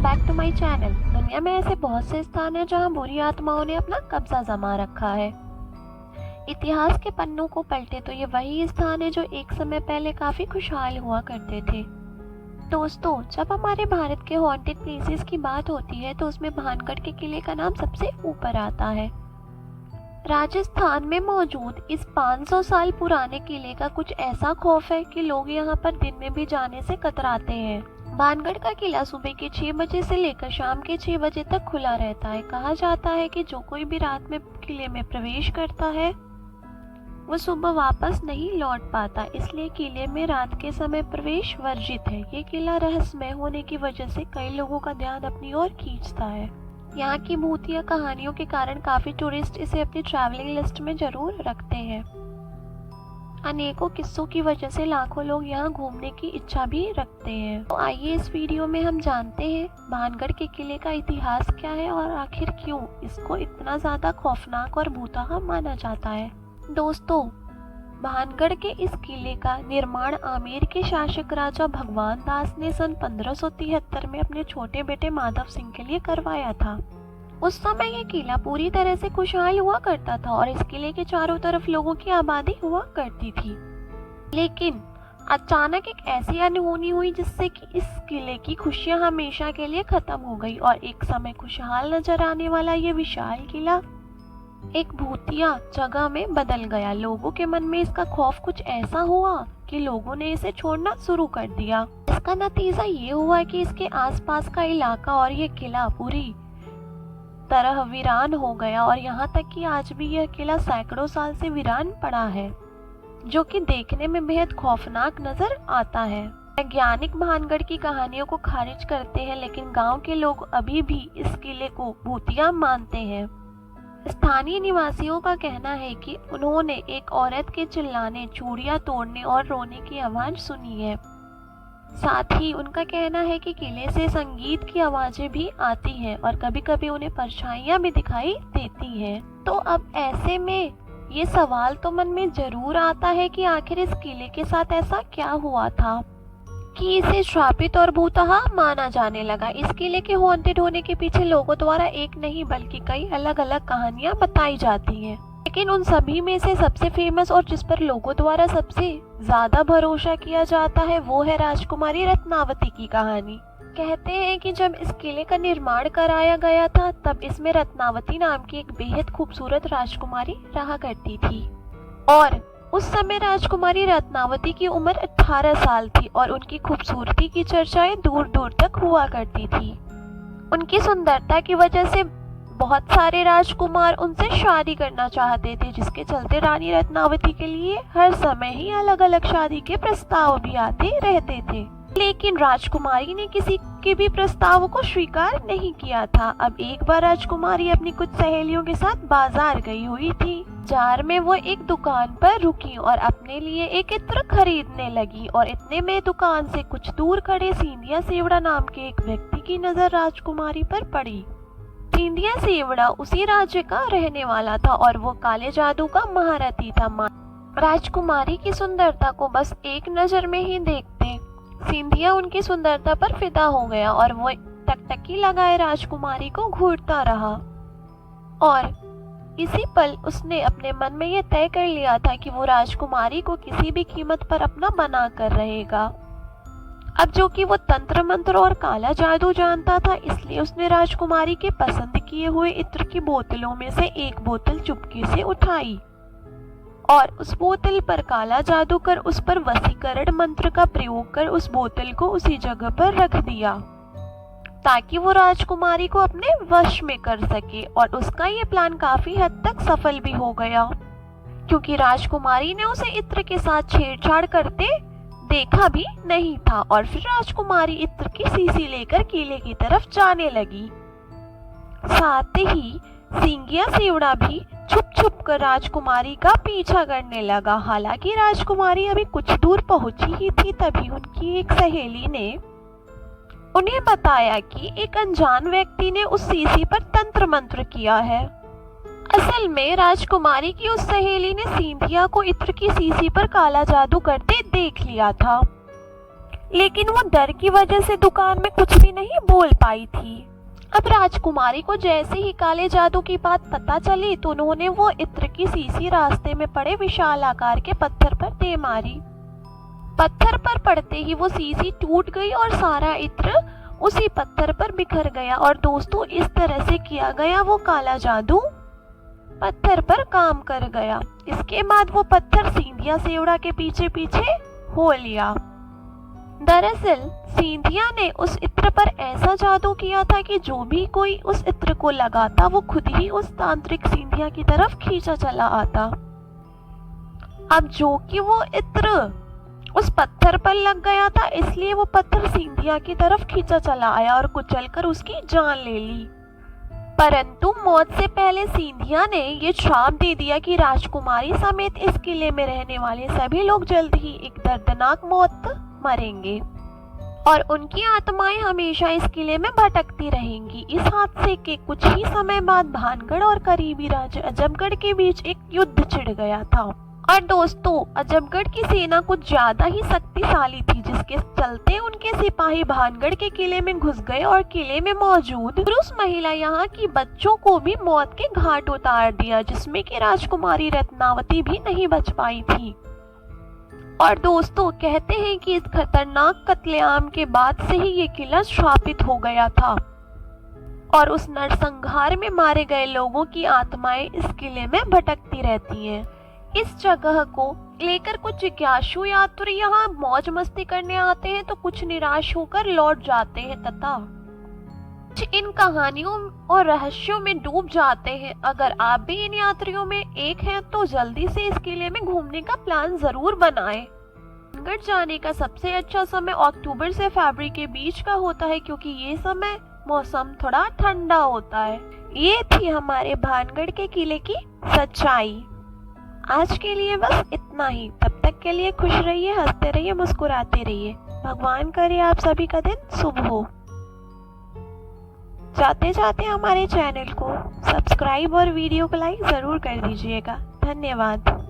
Back to my channel. दुनिया में ऐसे बहुत से स्थान हैं जहां बुरी आत्माओं ने अपना कब्जा जमा रखा है। इतिहास के पन्नों को पलटे तो ये वही स्थान है जो एक समय पहले काफी खुशहाल हुआ करते थे। दोस्तों, जब हमारे भारत के हॉन्टेड प्लेसेस की बात होती है तो उसमें भानगढ़ के किले का नाम सबसे ऊपर आता है। राजस्थान में मौजूद इस 500 साल पुराने किले का कुछ ऐसा खौफ है कि लोग यहाँ पर दिन में भी जाने से कतराते हैं। भानगढ़ का किला सुबह के 6 बजे से लेकर शाम के 6 बजे तक खुला रहता है। कहा जाता है कि जो कोई भी रात में किले में प्रवेश करता है वो सुबह वापस नहीं लौट पाता, इसलिए किले में रात के समय प्रवेश वर्जित है। ये किला रहस्यमय होने की वजह से कई लोगों का ध्यान अपनी ओर खींचता है। यहाँ की भूतिया कहानियों के कारण काफी टूरिस्ट इसे अपनी ट्रैवलिंग लिस्ट में जरूर रखते हैं। अनेकों किस्सों की वजह से लाखों लोग यहाँ घूमने की इच्छा भी रखते हैं। तो आइए इस वीडियो में हम जानते हैं भानगढ़ के किले का इतिहास क्या है और आखिर क्यों इसको इतना ज्यादा खौफनाक और भूतहा माना जाता है। दोस्तों, भानगढ़ के इस किले का निर्माण आमेर के शासक राजा भगवान दास ने सन 1573 में अपने छोटे बेटे माधव सिंह के लिए करवाया था। उस समय यह किला पूरी तरह से खुशहाल हुआ करता था और इस किले के चारों तरफ लोगों की आबादी हुआ करती थी। लेकिन अचानक एक ऐसी अनहोनी हुई जिससे कि इस किले की खुशियां हमेशा के लिए खत्म हो गई और एक समय खुशहाल नजर आने वाला ये विशाल किला एक भूतिया जगह में बदल गया। लोगों के मन में इसका खौफ कुछ ऐसा हुआ कि लोगों ने इसे छोड़ना शुरू कर दिया। इसका नतीजा ये हुआ कि इसके आसपास का इलाका और ये किला पूरी तरह वीरान हो गया और यहाँ तक कि आज भी यह किला सैकड़ों साल से वीरान पड़ा है, जो कि देखने में बेहद खौफनाक नजर आता है। वैज्ञानिक भानगढ़ की कहानियों को खारिज करते हैं, लेकिन गांव के लोग अभी भी इस किले को भूतिया मानते हैं। स्थानीय निवासियों का कहना है कि उन्होंने एक औरत के चिल्लाने, चूड़ियां तोड़ने और रोने की आवाज सुनी है। साथ ही उनका कहना है कि किले से संगीत की आवाजें भी आती हैं और कभी कभी उन्हें परछाइयां भी दिखाई देती हैं। तो अब ऐसे में ये सवाल तो मन में जरूर आता है कि आखिर इस किले के साथ ऐसा क्या हुआ था कि इसे श्रापित और भूतहा माना जाने लगा। इस किले के हॉन्टेड होने के पीछे लोगों द्वारा एक नहीं बल्कि कई अलग अलग कहानियां बताई जाती हैं, लेकिन उन सभी में से सबसे फेमस और जिस पर लोगों द्वारा सबसे ज्यादा भरोसा किया जाता है वो है राजकुमारी रत्नावती की कहानी। कहते हैं कि जब इस किले का निर्माण कराया गया था तब इसमें रत्नावती नाम की एक बेहद खूबसूरत राजकुमारी रहा करती थी और उस समय राजकुमारी रत्नावती की उम्र 18 साल थी और उनकी खूबसूरती की चर्चाएं दूर दूर तक हुआ करती थी। उनकी सुंदरता की वजह से बहुत सारे राजकुमार उनसे शादी करना चाहते थे, जिसके चलते रानी रत्नावती के लिए हर समय ही अलग अलग शादी के प्रस्ताव भी आते रहते थे। लेकिन राजकुमारी ने किसी के भी प्रस्ताव को स्वीकार नहीं किया था। अब एक बार राजकुमारी अपनी कुछ सहेलियों के साथ बाजार गई हुई थी। बाजार में वो एक दुकान पर रुकी और अपने लिए एक इत्र खरीदने लगी और इतने में दुकान से कुछ दूर खड़े सिंधिया सेवड़ा नाम के एक व्यक्ति की नजर राजकुमारी पर पड़ी। सिंधिया सेवड़ा उसी राज्य का रहने वाला था और वो काले जादू का महारथी था। राजकुमारी की सुंदरता को बस एक नजर में ही देखते सिंधिया उनकी सुंदरता पर फिदा हो गया और वो टकटकी लगाए राजकुमारी को घूरता रहा और इसी पल उसने अपने मन में यह तय कर लिया था कि वो राजकुमारी को किसी भी कीमत पर अपना बना कर रहेगा। अब जो कि वो तंत्र मंत्र और काला जादू जानता था, इसलिए उसने राजकुमारी के पसंद किए हुए इत्र की बोतलों में से एक बोतल चुपके से उठाई और उस बोतल पर काला जादू कर उस पर वशीकरण मंत्र का प्रयोग कर उस बोतल को उसी जगह पर रख दिया ताकि वो राजकुमारी को अपने वश में कर सके। और उसका ये प्लान काफी हद तक सफल भी हो गया, क्योंकि राजकुमारी ने उसे इत्र के साथ छेड़छाड़ करते देखा भी नहीं था और फिर राजकुमारी इत्र की शीशी लेकर किले की तरफ जाने लगी। साथ ही सिंधिया सेवड़ा भी छुप छुप कर राजकुमारी का पीछा करने लगा। हालांकि राजकुमारी अभी कुछ दूर पहुंची ही थी, तभी उनकी एक सहेली ने उन्हें बताया कि एक अनजान व्यक्ति ने उस शीशी पर तंत्र मंत्र किया है। असल में राजकुमारी की उस सहेली ने सिंधिया को इत्र की शीशी पर काला जादू करते देख लिया था। लेकिन वो डर की वजह से दुकान में कुछ भी नहीं बोल पाई थी। अब राजकुमारी को जैसे ही काले जादू की बात पता चली तो उन्होंने वो इत्र की शीशी रास्ते में पड़े विशाल आकार के पत्थर पर दे मारी। पत्थर पर पड़ते ही वो शीशी टूट गई और सारा इत्र उसी पत्थर पर बिखर गया। और दोस्तों, इस तरह से किया गया वो काला जादू पत्थर पर काम कर गया। इसके बाद वो पत्थर सिंधिया सेवड़ा के पीछे पीछे हो लिया। दरअसल सिंधिया ने उस इत्र पर ऐसा जादू किया था कि जो भी कोई उस इत्र को लगाता वो खुद ही उस तांत्रिक सिंधिया की तरफ खींचा चला आता। अब जो कि वो इत्र उस पत्थर पर लग गया था, इसलिए वो पत्थर सिंधिया की तरफ खींचा चला आया और कुचलकर उसकी जान ले ली। परंतु मौत से पहले सिंधिया ने ये श्राप दे दिया कि राजकुमारी समेत इस किले में रहने वाले सभी लोग जल्द ही एक दर्दनाक मौत मरेंगे और उनकी आत्माएं हमेशा इस किले में भटकती रहेंगी। इस हादसे के कुछ ही समय बाद भानगढ़ और करीबी राज्य अजबगढ़ के बीच एक युद्ध छिड़ गया था। और दोस्तों, अजबगढ़ की सेना कुछ ज्यादा ही शक्तिशाली थी, जिसके चलते उनके सिपाही भानगढ़ के किले में घुस गए और किले में मौजूद पुरुष महिला यहाँ की बच्चों को भी मौत के घाट उतार दिया, जिसमें कि राजकुमारी रत्नावती भी नहीं बच पाई थी। और दोस्तों, कहते हैं कि इस खतरनाक कत्लेआम के बाद से ही ये किला श्रापित हो गया था और उस नरसंहार में मारे गए लोगों की आत्माएं इस किले में भटकती रहती हैं। इस जगह को लेकर कुछ जिज्ञासु यात्री यहाँ मौज मस्ती करने आते हैं तो कुछ निराश होकर लौट जाते हैं तथा कुछ इन कहानियों और रहस्यों में डूब जाते हैं। अगर आप भी इन यात्रियों में एक हैं तो जल्दी से इस किले में घूमने का प्लान जरूर बनाएं। भानगढ़ जाने का सबसे अच्छा समय अक्टूबर से फरवरी के बीच का होता है, क्योंकि ये समय मौसम थोड़ा ठंडा होता है। ये थी हमारे भानगढ़ के किले की सच्चाई। आज के लिए बस इतना ही। तब तक के लिए खुश रहिए, हंसते रहिए, मुस्कुराते रहिए। भगवान करे आप सभी का दिन शुभ हो। जाते जाते हमारे चैनल को सब्सक्राइब और वीडियो को लाइक जरूर कर दीजिएगा। धन्यवाद।